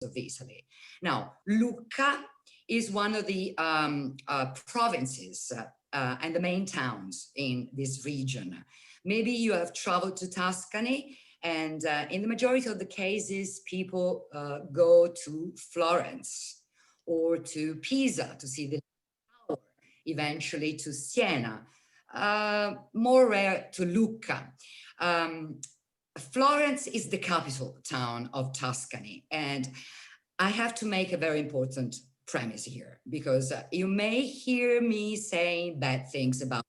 of Italy. Now, Lucca is one of the provinces and the main towns in this region. Maybe you have traveled to Tuscany, and in the majority of the cases, people go to Florence or to Pisa to see the tower, eventually to Siena, more rare to Lucca. Florence is the capital town of Tuscany, and I have to make a very important premise here, because you may hear me saying bad things about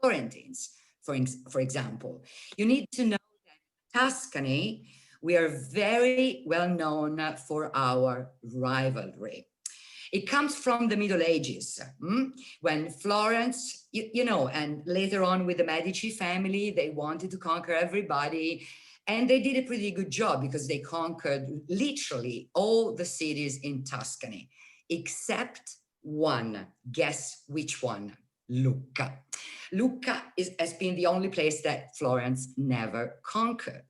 Florentines, for example. You need to know that Tuscany, we are very well known for our rivalry. It comes from the Middle Ages, when Florence, you know, and later on with the Medici family, they wanted to conquer everybody. And they did a pretty good job because they conquered literally all the cities in Tuscany, except one. Guess which one? Lucca. Lucca has been the only place that Florence never conquered.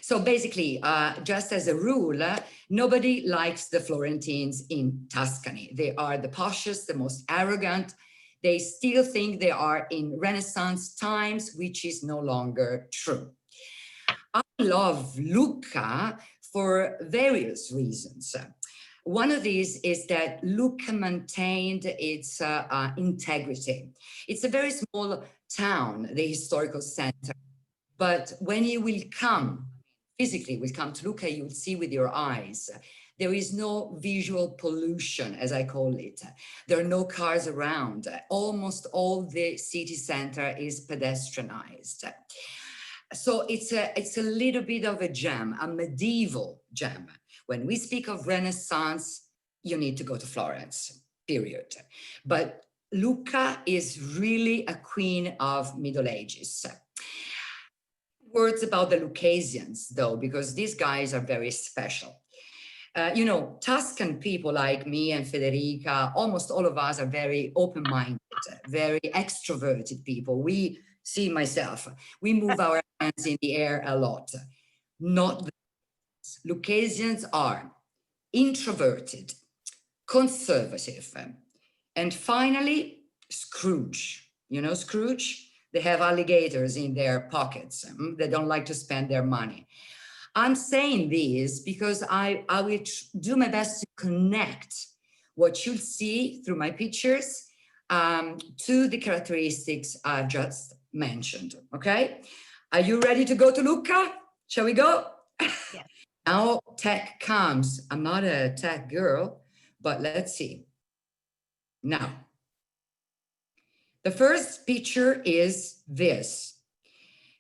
So basically, just as a rule, nobody likes the Florentines in Tuscany. They are the poshest, the most arrogant. They still think they are in Renaissance times, which is no longer true. I love Lucca for various reasons. One of these is that Lucca maintained its integrity. It's a very small town, the historical center, but when you will come, physically will come to Lucca, you will see with your eyes, there is no visual pollution, as I call it. There are no cars around. Almost all the city center is pedestrianized. So it's a little bit of a gem, a medieval gem. When we speak of Renaissance, you need to go to Florence, period. But Lucca is really a queen of Middle Ages. Words about the Lucasians, though, because these guys are very special. You know, Tuscan people like me and Federica, almost all of us are very open-minded, very extroverted people. We see myself, we move our hands in the air a lot. Not the Lucasians are introverted, conservative, and finally, Scrooge. You know Scrooge? They have alligators in their pockets. They don't like to spend their money. I'm saying this because I will do my best to connect what you'll see through my pictures to the characteristics I've just mentioned, okay? Are you ready to go to Lucca? Shall we go? Yes. Now tech comes. I'm not a tech girl, but let's see. Now, the first picture is this.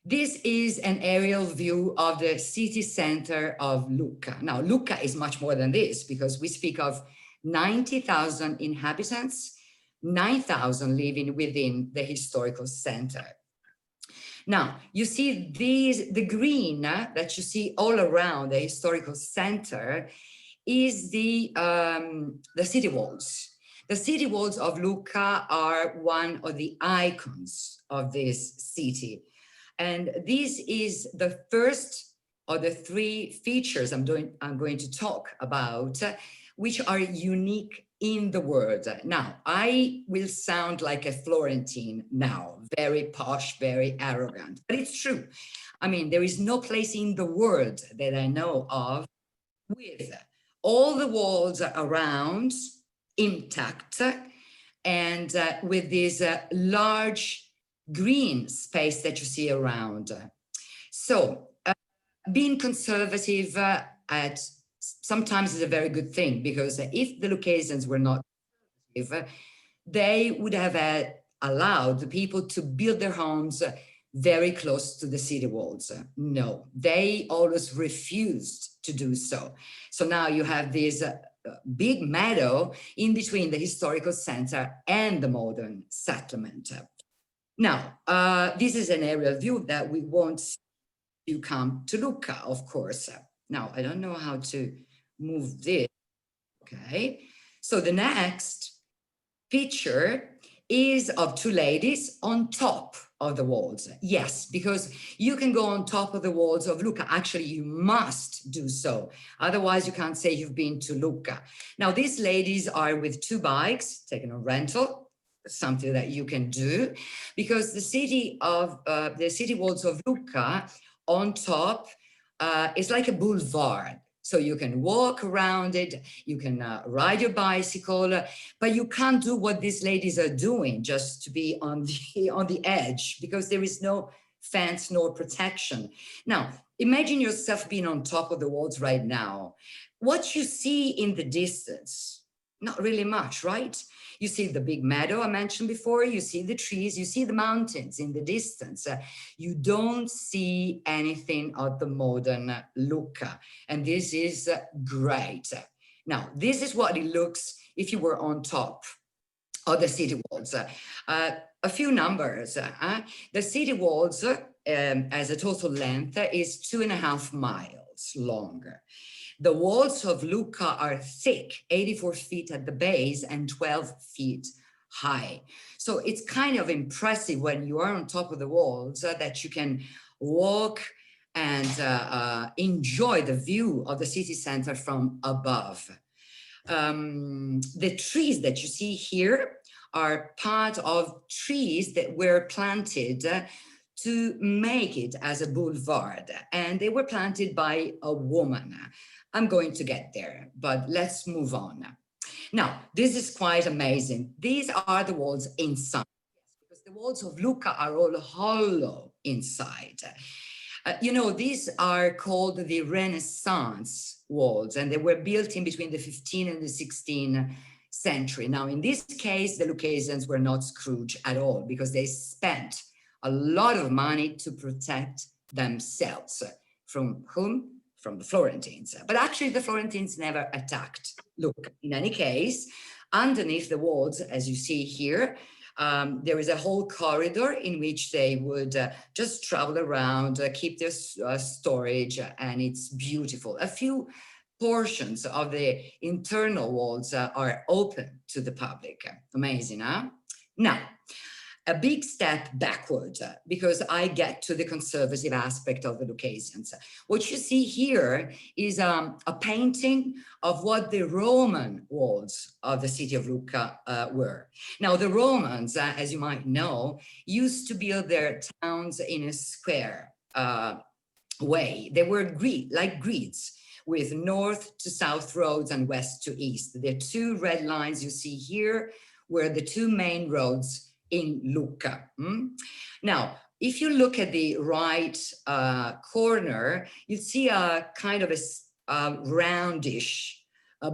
This is an aerial view of the city center of Lucca. Now, Lucca is much more than this because we speak of 90,000 inhabitants, 9,000 living within the historical center. Now, you see the green that you see all around the historical center is the city walls. The city walls of Lucca are one of the icons of this city. And this is the first of the three features I'm going to talk about, which are unique in the world. Now, I will sound like a Florentine now, very posh, very arrogant, but it's true. I mean, there is no place in the world that I know of with all the walls around intact and with this large green space that you see around. So being conservative sometimes is a very good thing, because if the Lucasians were not conservative, they would have allowed the people to build their homes very close to the city walls. No, they always refused to do so. So now you have this big meadow in between the historical center and the modern settlement. Now, this is an aerial view that we won't see you come to Lucca, of course. Now, I don't know how to move this. Okay, so the next picture is of two ladies on top of the walls. Yes, because you can go on top of the walls of Lucca. Actually, you must do so. Otherwise, you can't say you've been to Lucca. Now, these ladies are with 2 bikes, taken on rental, something that you can do, because the city walls of Lucca on top is like a boulevard. So you can walk around it, you can ride your bicycle, but you can't do what these ladies are doing, just to be on the edge, because there is no fence nor protection. Now, imagine yourself being on top of the walls right now. What you see in the distance, not really much, right? You see the big meadow I mentioned before, you see the trees, you see the mountains in the distance. You don't see anything of the modern Lucca, and this is great. Now, this is what it looks if you were on top of the city walls. A few numbers. The city walls, as a total length, is 2.5 miles long. The walls of Lucca are thick, 84 feet at the base and 12 feet high. So it's kind of impressive when you are on top of the walls that you can walk and enjoy the view of the city center from above. The trees that you see here are part of trees that were planted to make it as a boulevard, and they were planted by a woman. I'm going to get there, but let's move on. Now, this is quite amazing. These are the walls inside, because the walls of Lucca are all hollow inside. You know, these are called the Renaissance walls, and they were built in between the 15th and the 16th century. Now, in this case, the Lucasians were not Scrooge at all, because they spent a lot of money to protect themselves. From whom? From the Florentines. But actually, the Florentines never attacked. Look, in any case, underneath the walls, as you see here, there is a whole corridor in which they would just travel around, keep their storage, and it's beautiful. A few portions of the internal walls are open to the public. Amazing, huh? Now, a big step backward, because I get to the conservative aspect of the Lucasians. What you see here is a painting of what the Roman walls of the city of Lucca were. Now, the Romans, as you might know, used to build their towns in a square way. They were like grids, with north to south roads and west to east. The 2 red lines you see here were the 2 main roads in Lucca. Now, if you look at the right corner, you see a kind of a roundish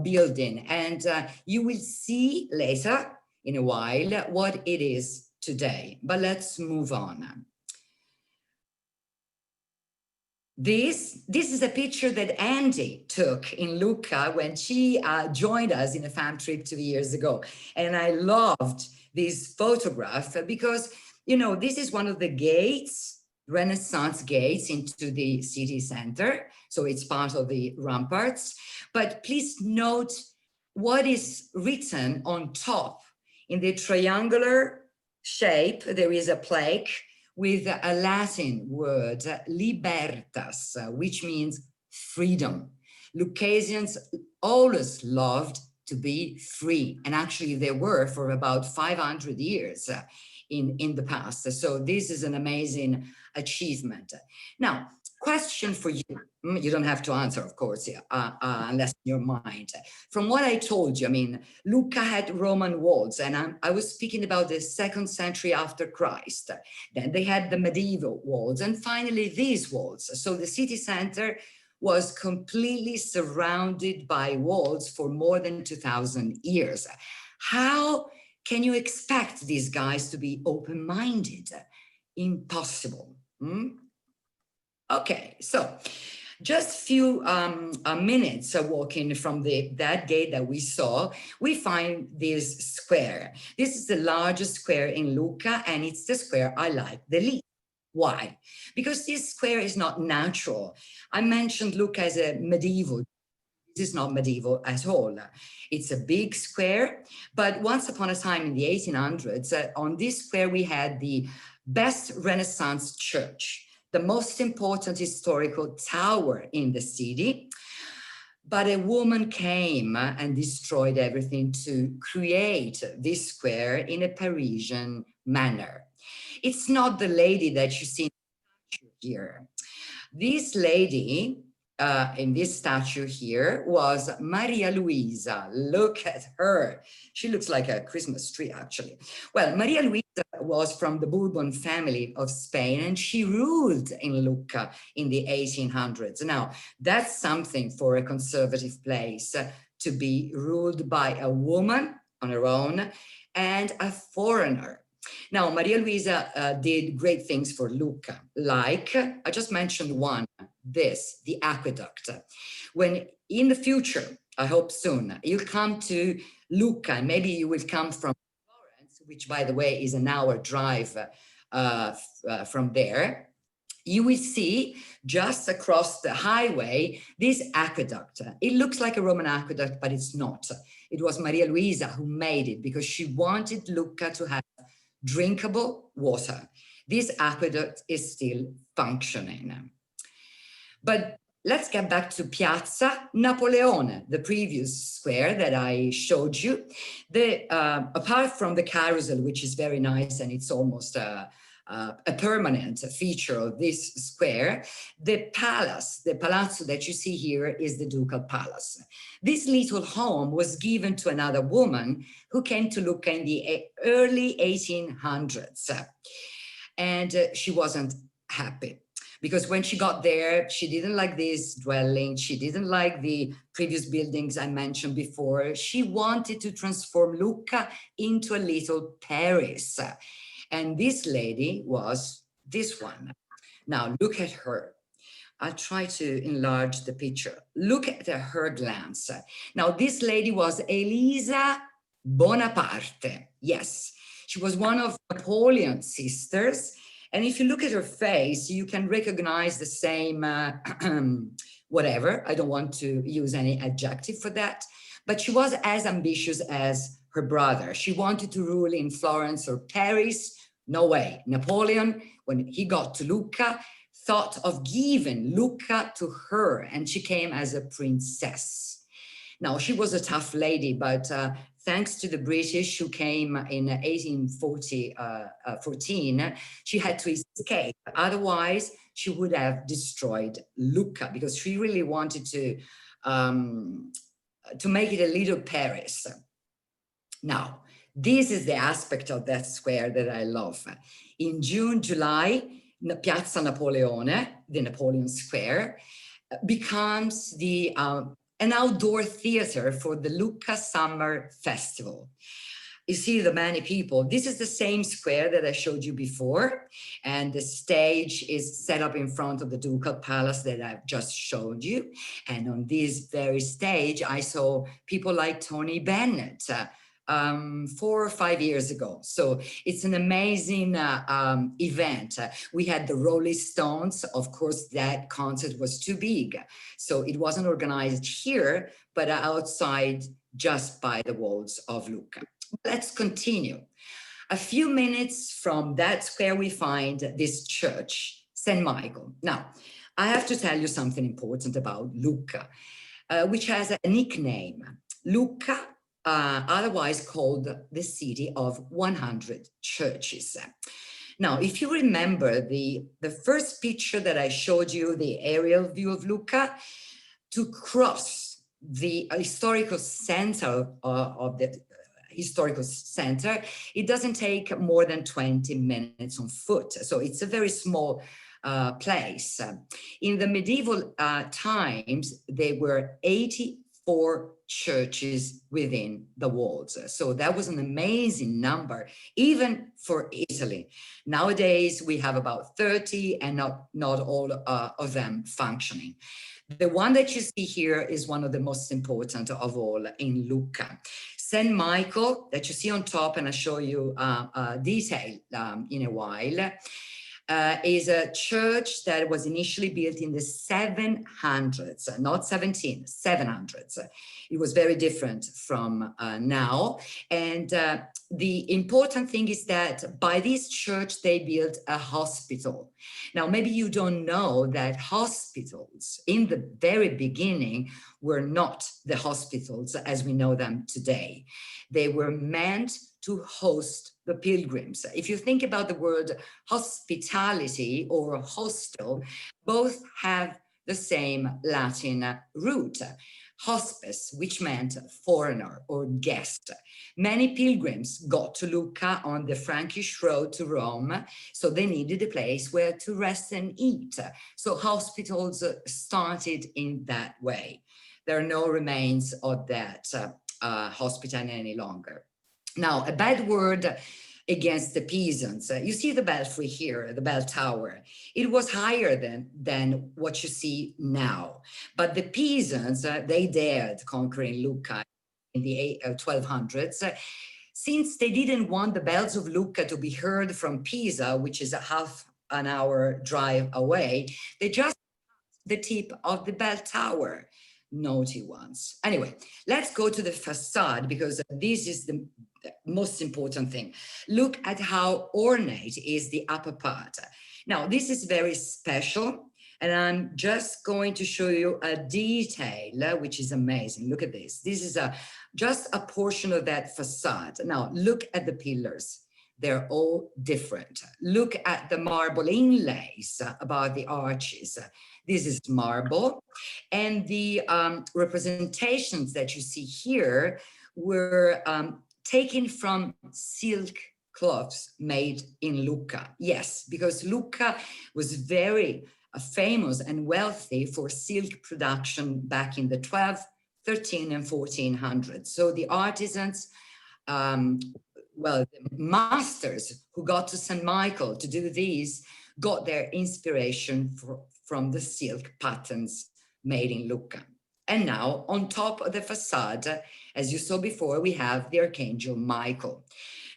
building, and you will see later in a while what it is today. But let's move on. This is a picture that Andy took in Lucca when she joined us in a fam trip 2 years ago. And I loved this photograph because, you know, this is one of the gates, Renaissance gates into the city center. So it's part of the ramparts. But please note what is written on top. In the triangular shape, there is a plaque with a Latin word, libertas, which means freedom. Lucasians always loved to be free. And actually they were for about 500 years in the past. So this is an amazing achievement. Now, question for you. You don't have to answer, of course, unless in your mind. From what I told you, I mean, Lucca had Roman walls, and I was speaking about the 2nd century after Christ. Then they had the medieval walls, and finally these walls. So the city center was completely surrounded by walls for more than 2,000 years. How can you expect these guys to be open-minded? Impossible. Okay, so just a few minutes walking from that gate that we saw, we find this square. This is the largest square in Lucca, and it's the square I like the least. Why? Because this square is not natural. I mentioned Lucca as a medieval. This is not medieval at all. It's a big square, but once upon a time in the 1800s, on this square we had the best Renaissance church, the most important historical tower in the city. But a woman came and destroyed everything to create this square in a Parisian manner. It's not the lady that you see here. This lady in this statue here was Maria Luisa. Look at her. She looks like a Christmas tree, actually. Well, Maria Luisa was from the Bourbon family of Spain, and she ruled in Lucca in the 1800s. Now, that's something for a conservative place, to be ruled by a woman on her own and a foreigner. Now, Maria Luisa did great things for Lucca, like, I just mentioned one, the aqueduct. When in the future, I hope soon, you'll come to Lucca, and maybe you will come from Florence, which, by the way, is an hour drive from there, you will see just across the highway this aqueduct. It looks like a Roman aqueduct, but it's not. It was Maria Luisa who made it because she wanted Lucca to have drinkable water. This aqueduct is still functioning. But let's get back to Piazza Napoleon, the previous square that I showed you. Apart from the carousel, which is very nice, and it's almost a permanent feature of this square, the palace, the palazzo that you see here is the Ducal Palace. This little home was given to another woman who came to Lucca in the early 1800s. And she wasn't happy, because when she got there, she didn't like this dwelling. She didn't like the previous buildings I mentioned before. She wanted to transform Lucca into a little Paris. And this lady was this one. Now, look at her. I'll try to enlarge the picture. Look at her glance. Now, this lady was Elisa Bonaparte. Yes, she was one of Napoleon's sisters. And if you look at her face, you can recognize the same, whatever. I don't want to use any adjective for that. But she was as ambitious as her brother. She wanted to rule in Florence or Paris. No way. Napoleon, when he got to Lucca, thought of giving Lucca to her, and she came as a princess. Now, she was a tough lady, but thanks to the British who came in 1814, she had to escape. Otherwise, she would have destroyed Lucca, because she really wanted to make it a little Paris. Now, this is the aspect of that square that I love. In June, July, Piazza Napoleon, the Napoleon Square, becomes an outdoor theater for the Lucca Summer Festival. You see the many people. This is the same square that I showed you before, and the stage is set up in front of the Ducal Palace that I've just showed you. And on this very stage, I saw people like Tony Bennett, 4 or 5 years ago. So it's an amazing event. We had the Rolling Stones. Of course, that concert was too big, so it wasn't organized here, but outside, just by the walls of Lucca. Let's continue. A few minutes from that square, we find this church, St. Michael. Now, I have to tell you something important about Lucca, which has a nickname, Lucca, otherwise called the city of 100 churches. Now, if you remember the first picture that I showed you, the aerial view of Lucca, to cross the historical center of the historical center, it doesn't take more than 20 minutes on foot. So it's a very small place. In the medieval times, there were 84 churches within the walls. So that was an amazing number, even for Italy. Nowadays, we have about 30 and not all of them functioning. The one that you see here is one of the most important of all in Lucca. St. Michael that you see on top, and I'll show you detail in a while. is a church that was initially built in the 700s, not 17, 700s. It was very different from now. And the important thing is that by this church, they built a hospital. Now, maybe you don't know that hospitals in the very beginning were not the hospitals as we know them today. They were meant to host the pilgrims. If you think about the word hospitality or hostel, both have the same Latin root, hospice, which meant foreigner or guest. Many pilgrims got to Lucca on the Frankish road to Rome, so they needed a place where to rest and eat. So hospitals started in that way. There are no remains of that hospital any longer. Now, a bad word against the Pisans. You see the belfry here, the bell tower. It was higher than what you see now. But the Pisans, they dared conquering Lucca in the 1200s. Since they didn't want the bells of Lucca to be heard from Pisa, which is a half an hour drive away, they just the tip of the bell tower. Naughty ones. Anyway, let's go to the facade because this is the most important thing. Look at how ornate is the upper part. Now, this is very special, and I'm just going to show you a detail which is amazing. Look at this. This is just a portion of that facade. Now, look at the pillars. They're all different. Look at the marble inlays about the arches. This is marble. And the representations that you see here were taken from silk cloths made in Lucca. Yes, because Lucca was very famous and wealthy for silk production back in the 12th, 13th, and 1400s. So the artisans, the masters who got to St. Michael to do these got their inspiration from the silk patterns made in Lucca. And now on top of the facade, as you saw before, we have the Archangel Michael.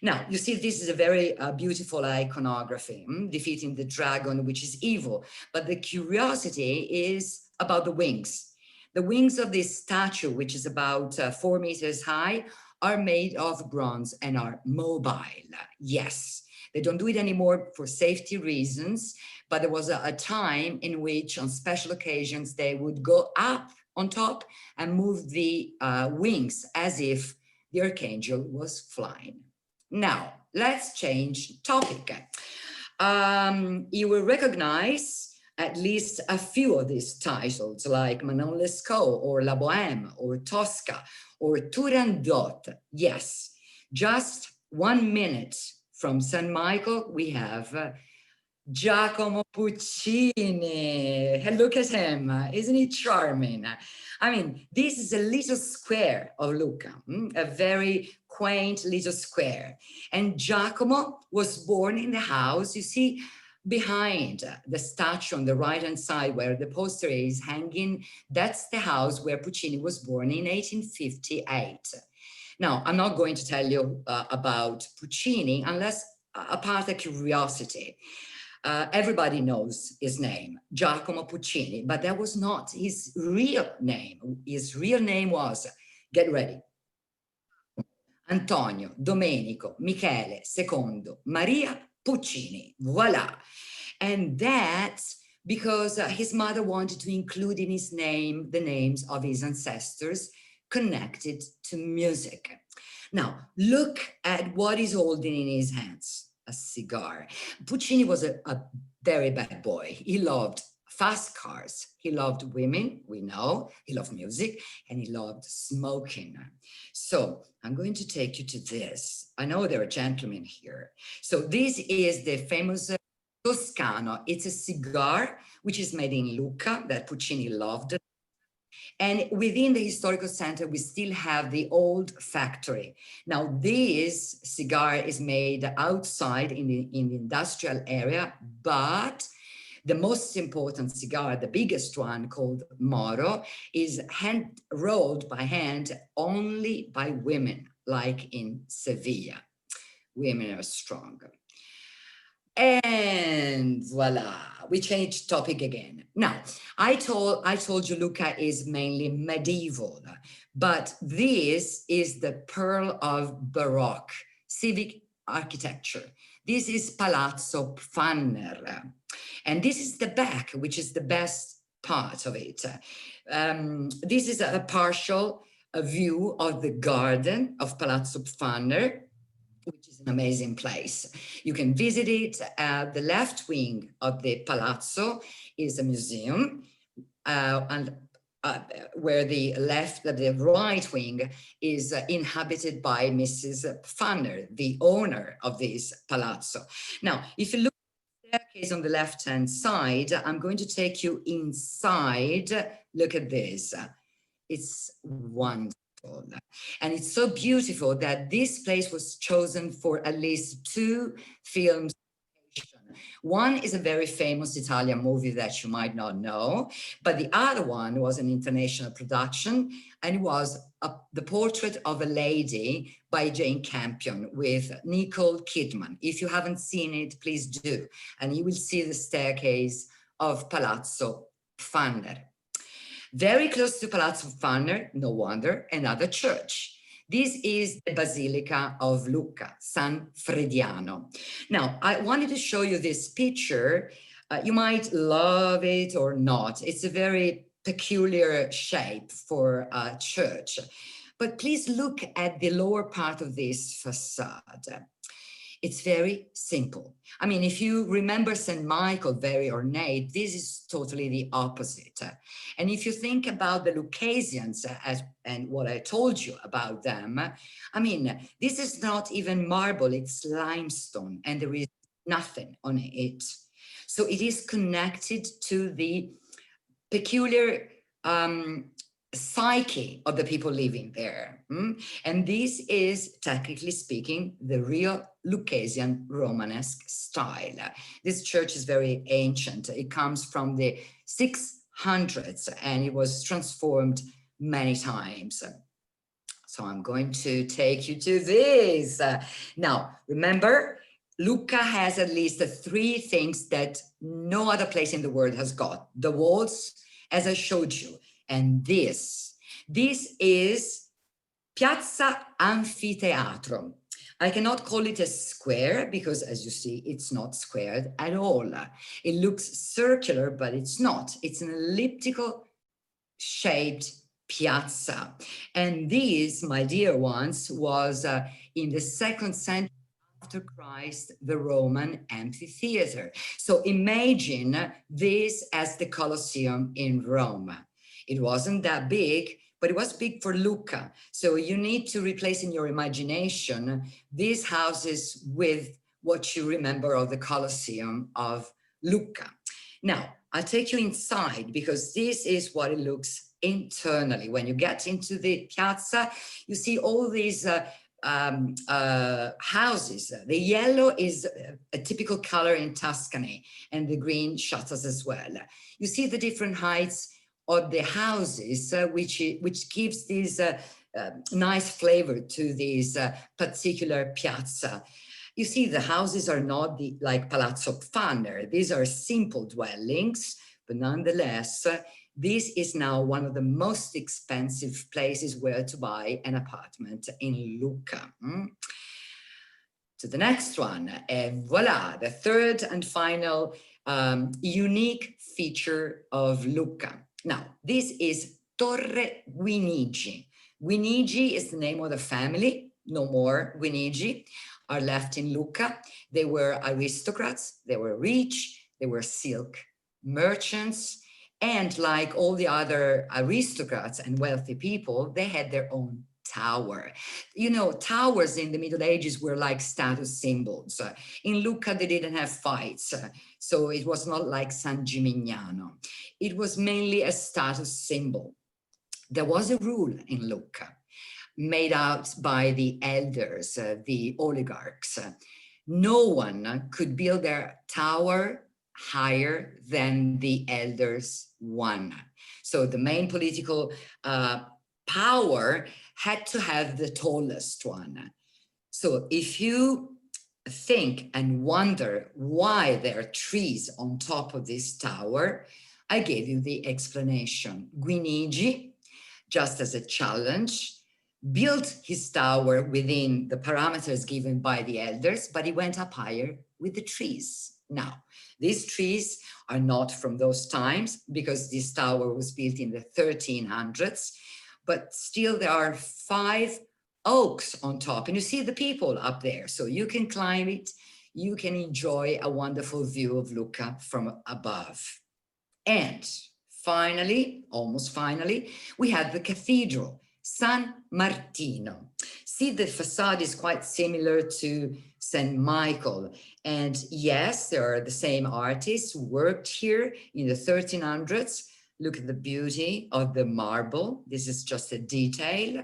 Now, you see, this is a very beautiful iconography, defeating the dragon, which is evil. But the curiosity is about the wings. The wings of this statue, which is about 4 meters high, are made of bronze and are mobile. Yes, they don't do it anymore for safety reasons, but there was a time in which on special occasions they would go up on top and move the wings as if the archangel was flying. Now, let's change topic. You will recognize at least a few of these titles like Manon Lescaut or La Bohème or Tosca or Turandot. Yes, just 1 minute from San Michael, we have Giacomo Puccini. Look at him. Isn't he charming? I mean, this is a little square of Lucca, a very quaint little square. And Giacomo was born in the house, you see, behind the statue on the right-hand side where the poster is hanging. That's the house where Puccini was born in 1858. Now, I'm not going to tell you about Puccini unless apart a curiosity. Everybody knows his name, Giacomo Puccini, but that was not his real name. His real name was, get ready, Antonio Domenico Michele II Maria Puccini. Voila. And that's because his mother wanted to include in his name the names of his ancestors connected to music. Now, look at what he's holding in his hands. A cigar. Puccini was a very bad boy. He loved fast cars. He loved women, we know. He loved music, and he loved smoking. So I'm going to take you to this. I know there are gentlemen here. So this is the famous Toscano. It's a cigar which is made in Lucca that Puccini loved. And within the historical center, we still have the old factory. Now, this cigar is made outside in the industrial area, but the most important cigar, the biggest one called Moro, is hand rolled by hand only by women, like in Sevilla. Women are strong. And voila, we changed topic again. Now, I told you Lucca is mainly medieval, but this is the pearl of Baroque civic architecture. This is Palazzo Pfanner. And this is the back, which is the best part of it. This is a partial view of the garden of Palazzo Pfanner, which is an amazing place. You can visit it. The left wing of the palazzo is a museum, and where the right wing is inhabited by Mrs. Pfanner, the owner of this palazzo. Now, if you look at the staircase on the left-hand side, I'm going to take you inside. Look at this. It's wonderful. And it's so beautiful that this place was chosen for at least 2 films. One is a very famous Italian movie that you might not know, but the other one was an international production, and it was the portrait of a lady by Jane Campion with Nicole Kidman. If you haven't seen it, please do, and you will see the staircase of Palazzo Pfanner. Very close to Palazzo Pfanner, no wonder, another church. This is the Basilica of Lucca, San Frediano. Now, I wanted to show you this picture. You might love it or not. It's a very peculiar shape for a church. But please look at the lower part of this facade. It's very simple. I mean, if you remember St. Michael, very ornate, this is totally the opposite. And if you think about the Lucasians and what I told you about them, I mean, this is not even marble, it's limestone, and there is nothing on it. So it is connected to the peculiar psyche of the people living there. And this is, technically speaking, the real Lucasian Romanesque style. This church is very ancient. It comes from the 600s and it was transformed many times. So I'm going to take you to this. Now, remember, Lucca has at least 3 things that no other place in the world has got. The walls, as I showed you, and this is Piazza Anfiteatro. I cannot call it a square because, as you see, it's not squared at all. It looks circular, but it's not. It's an elliptical shaped piazza. And this, my dear ones, was in the 2nd century after Christ, the Roman amphitheater. So imagine this as the Colosseum in Rome. It wasn't that big, but it was big for Lucca. So you need to replace in your imagination these houses with what you remember of the Colosseum of Lucca. Now, I'll take you inside because this is what it looks internally. When you get into the piazza, you see all these houses. The yellow is a typical color in Tuscany, and the green shutters as well. You see the different heights of the houses, which gives this nice flavor to this particular piazza. You see, the houses are not like Palazzo Pfanner. These are simple dwellings, but nonetheless, this is now one of the most expensive places where to buy an apartment in Lucca. To the next one, and voila, the 3rd and final unique feature of Lucca. Now, this is Torre Guinigi. Guinigi is the name of the family. No more Guinigi are left in Lucca. They were aristocrats, they were rich, they were silk merchants, and like all the other aristocrats and wealthy people, they had their own tower. You know, towers in the Middle Ages were like status symbols. In Lucca, they didn't have fights, so it was not like San Gimignano. It was mainly a status symbol. There was a rule in Lucca made out by the elders, the oligarchs. No one could build their tower higher than the elders one. So the main political power had to have the tallest one. So if you think and wonder why there are trees on top of this tower, I gave you the explanation. Guinigi, just as a challenge, built his tower within the parameters given by the elders, but he went up higher with the trees. Now, these trees are not from those times because this tower was built in the 1300s, but still there are 5 oaks on top, and you see the people up there, so you can climb it, you can enjoy a wonderful view of Lucca from above. And finally, almost finally, we have the Cathedral San Martino. See, the facade is quite similar to St. Michael. And yes, there are the same artists who worked here in the 1300s. Look at the beauty of the marble. This is just a detail.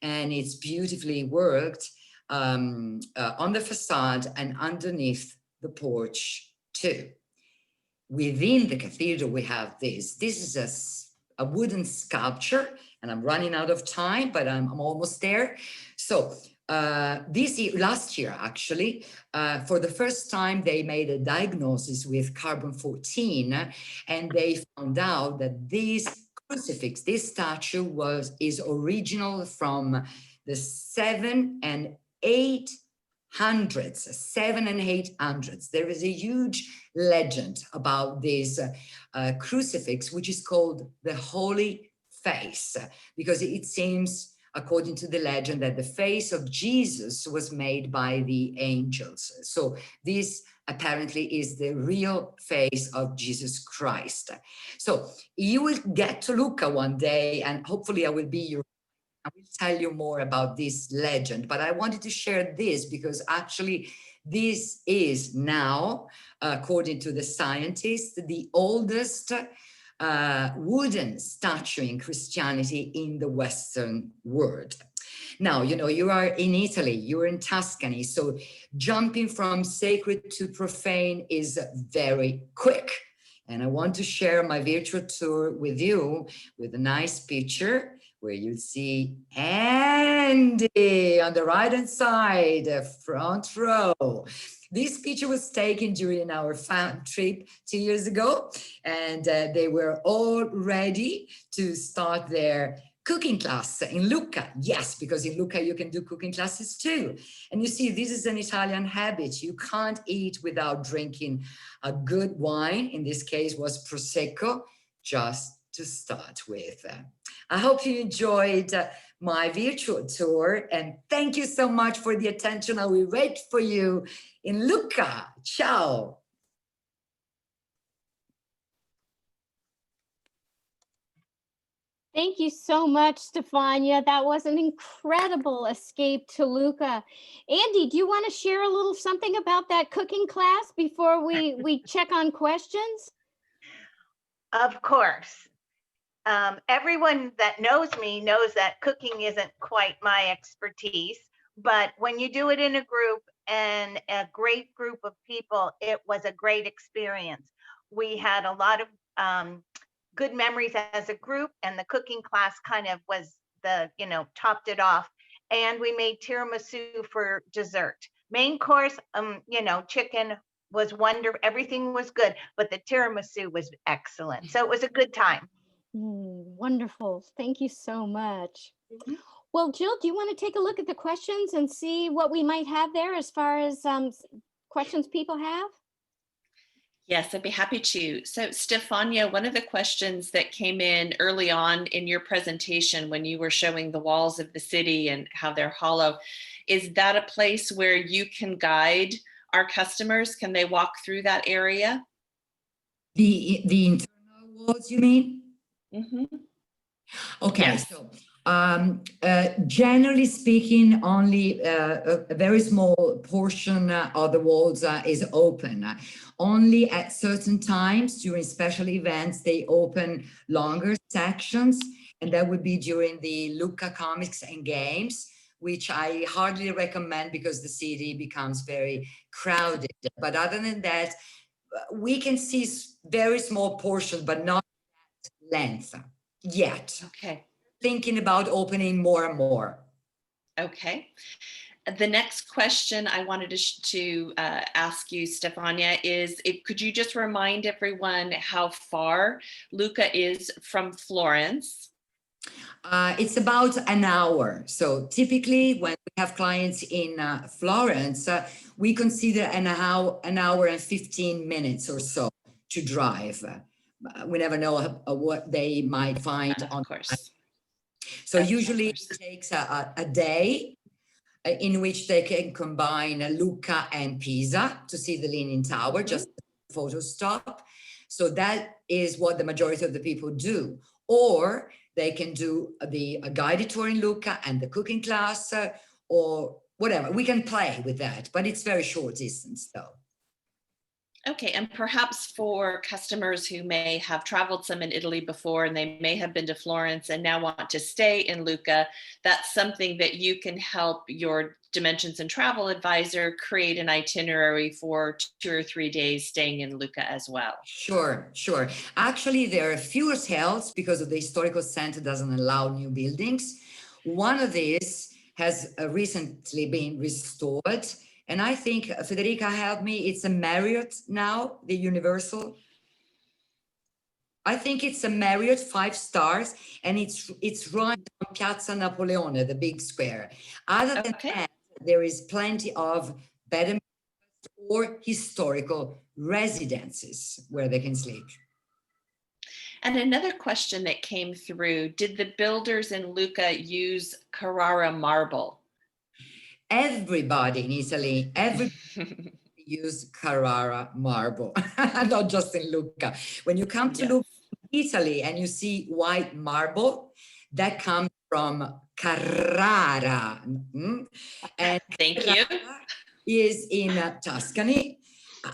And it's beautifully worked on the facade and underneath the porch too. Within the cathedral, we have this. This is a wooden sculpture, and I'm running out of time, but I'm almost there. So last year, actually, for the first time, they made a diagnosis with carbon-14, and they found out that this crucifix, this statue is original from the 7 and 800s. There is a huge legend about this crucifix, which is called the Holy Face, because it seems, according to the legend, that the face of Jesus was made by the angels. So this apparently is the real face of Jesus Christ. So you will get to Lucca one day, and hopefully I will tell you more about this legend, but I wanted to share this because actually this is now, according to the scientists, the oldest wooden statue in Christianity in the Western world. Now, you know, you are in Italy, you're in Tuscany, so jumping from sacred to profane is very quick. And I want to share my virtual tour with you with a nice picture where you see Andy on the right-hand side, front row. This picture was taken during our trip 2 years ago, and they were all ready to start their cooking class in Lucca. Yes, because in Lucca you can do cooking classes too. And you see, this is an Italian habit. You can't eat without drinking a good wine. In this case was Prosecco, just to start with. I hope you enjoyed my virtual tour, and thank you so much for the attention. I will wait for you in Lucca. Ciao. Thank you so much, Stefania. That was an incredible escape to Lucca. Andy, do you want to share a little something about that cooking class before we check on questions? Of course. Everyone that knows me knows that cooking isn't quite my expertise, but when you do it in a group and a great group of people, it was a great experience. We had a lot of good memories as a group, and the cooking class kind of was topped it off. And we made tiramisu for dessert. Main course, chicken was wonderful. Everything was good, but the tiramisu was excellent. So it was a good time. Wonderful. Thank you so much. Well, Jill, do you want to take a look at the questions and see what we might have there as far as questions people have? Yes, I'd be happy to. So Stefania, one of the questions that came in early on in your presentation when you were showing the walls of the city and how they're hollow, is that a place where you can guide our customers? Can they walk through that area? The internal walls, you mean? Mm-hmm. Okay, yes. So generally speaking, only a very small portion of the walls is open. Only at certain times during special events, they open longer sections, and that would be during the Lucca Comics and Games, which I hardly recommend because the city becomes very crowded. But other than that, we can see very small portions, but not length yet. Okay. Thinking about opening more and more. Okay. The next question I wanted to ask you, Stefania, is could you just remind everyone how far Lucca is from Florence? It's about an hour. So typically when we have clients in Florence, we consider an hour and 15 minutes or so to drive. We never know what they might find on. Of course. So Of usually course. it takes a day in which they can combine Lucca and Pisa to see the Leaning Tower, just a photo stop. So that is what the majority of the people do. Or they can do the guided tour in Lucca and the cooking class or whatever. We can play with that, but it's very short distance though. Okay, and perhaps for customers who may have traveled some in Italy before and they may have been to Florence and now want to stay in Lucca, that's something that you can help your Dimensions and Travel advisor create an itinerary for 2 or 3 days staying in Lucca as well. Sure, sure. Actually, there are fewer hotels because of the historical center doesn't allow new buildings. One of these has recently been restored. And I think, Federica, help me, it's a Marriott now, the Universal. I think it's a Marriott 5 stars, and it's right on Piazza Napoleon, the big square. Other than that, there is plenty of bed and or historical residences where they can sleep. And another question that came through, did the builders in Lucca use Carrara marble? Everybody in Italy, everybody use Carrara marble, not just in Lucca. When you come to Lucca, Italy, and you see white marble, that comes from Carrara. And thank you. Is in Tuscany.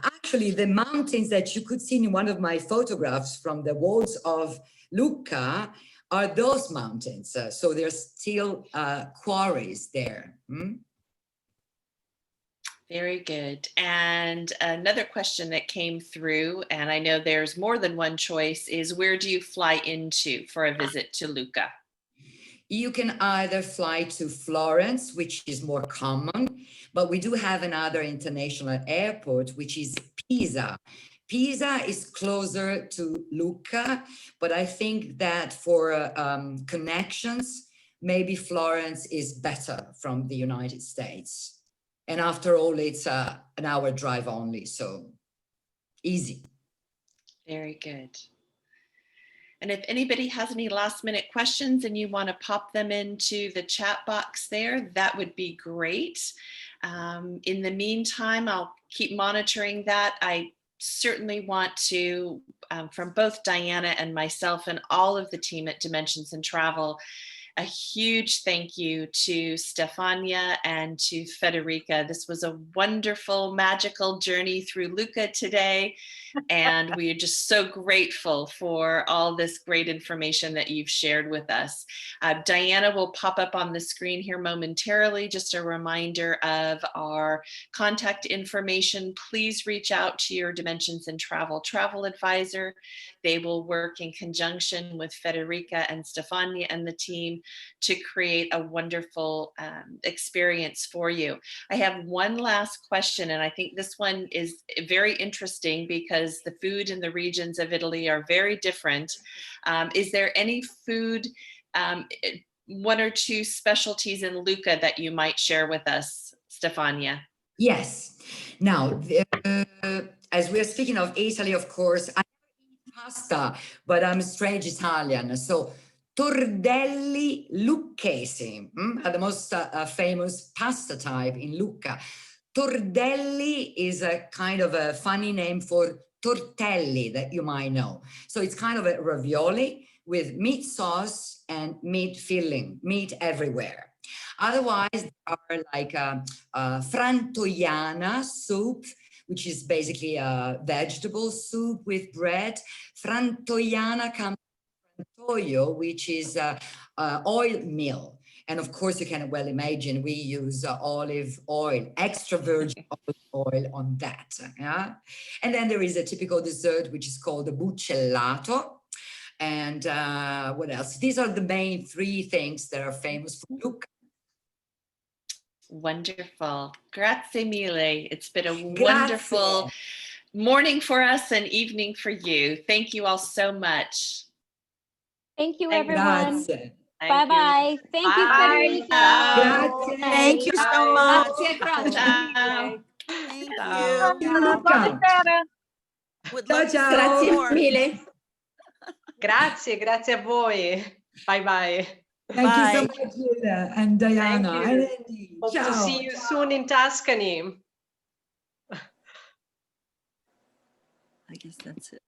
Actually, the mountains that you could see in one of my photographs from the walls of Lucca are those mountains. So there's still quarries there. Very good. And another question that came through, and I know there's more than one choice, is where do you fly into for a visit to Lucca? You can either fly to Florence, which is more common, but we do have another international airport, which is Pisa. Pisa is closer to Lucca, but I think that for connections, maybe Florence is better from the United States. And after all, it's an hour drive only, so easy. Very good. And if anybody has any last minute questions and you want to pop them into the chat box there, that would be great. In the meantime, I'll keep monitoring that. I certainly want to, from both Diana and myself and all of the team at Dimensions and Travel, a huge thank you to Stefania and to Federica. This was a wonderful, magical journey through Lucca today. And we are just so grateful for all this great information that you've shared with us. Diana will pop up on the screen here momentarily. Just a reminder of our contact information. Please reach out to your Dimensions and Travel advisor. They will work in conjunction with Federica and Stefania and the team to create a wonderful experience for you. I have one last question, and I think this one is very interesting because the food in the regions of Italy are very different. Is there any food, one or two specialties in Lucca that you might share with us, Stefania? Yes. Now, as we're speaking of Italy, of course, I eat pasta, but I'm a strange Italian. So tordelli lucchesi are the most famous pasta type in Lucca. Tordelli is a kind of a funny name for tortelli that you might know. So it's kind of a ravioli with meat sauce and meat filling, meat everywhere. Otherwise, there are like frantoiana soup, which is basically a vegetable soup with bread. Frantoiana comes from frantoio, which is oil mill. And of course, you can well imagine we use olive oil, extra virgin olive oil on that. Yeah? And then there is a typical dessert, which is called the bucellato. And what else? These are the main three things that are famous for Lucca. Wonderful. Grazie mille. It's been a wonderful Grazie. morning for us and evening for you. Thank you all so much. Thank you, Thank you. everyone. Grazie. Thank you. Bye-bye. Thank you, Bye. Federica. Grazie. Thank you so Bye. much. Grazie, grazie. Ciao. Thank Ciao. you. Luca. Would Ciao, love to see ciao. Grazie more. mille. Grazie, grazie a voi. Bye bye. Thank you so Bye. much, Gilda and Diana. Thank And you. Andy. Hope to Ciao. see you soon in Tuscany. I guess that's it.